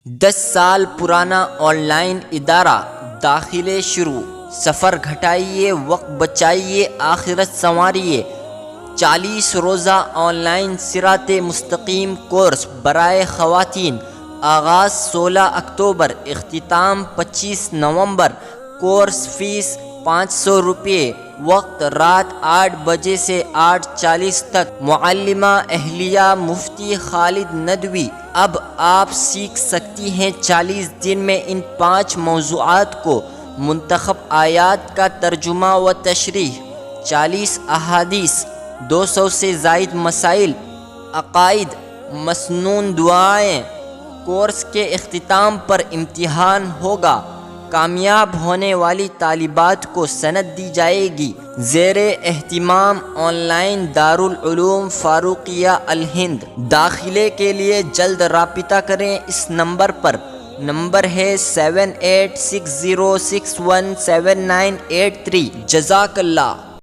10 سال پرانا on line ادارہ، داخلے شروع، سفر گھٹائیے، وقت بچائیے، آخرت سنواریے۔ 40 روزہ آن لائن صراط مستقیم کورس برائے خواتین، آغاز 16 اکتوبر، اختتام 25 نومبر۔ کورس فیس 500 روپے، وقت رات 8 بجے سے 8:40 تک۔ معلمہ اہلیہ مفتی خالد ندوی۔ اب آپ سیکھ سکتی ہیں 40 دن میں ان 5 موضوعات کو۔ منتخب آیات کا ترجمہ و تشریح، 40 احادیث، 200 سے زائد مسائل، عقائد، مسنون دعائیں۔ کورس کے اختتام پر امتحان ہوگا۔ کامیاب ہونے والی طالبات کو سند دی جائے گی۔ زیر اہتمام آن لائن دارالعلوم فاروقیہ الہند۔ داخلے کے لیے جلد رابطہ کریں اس نمبر پر۔ نمبر ہے 7860617983۔ جزاک اللہ۔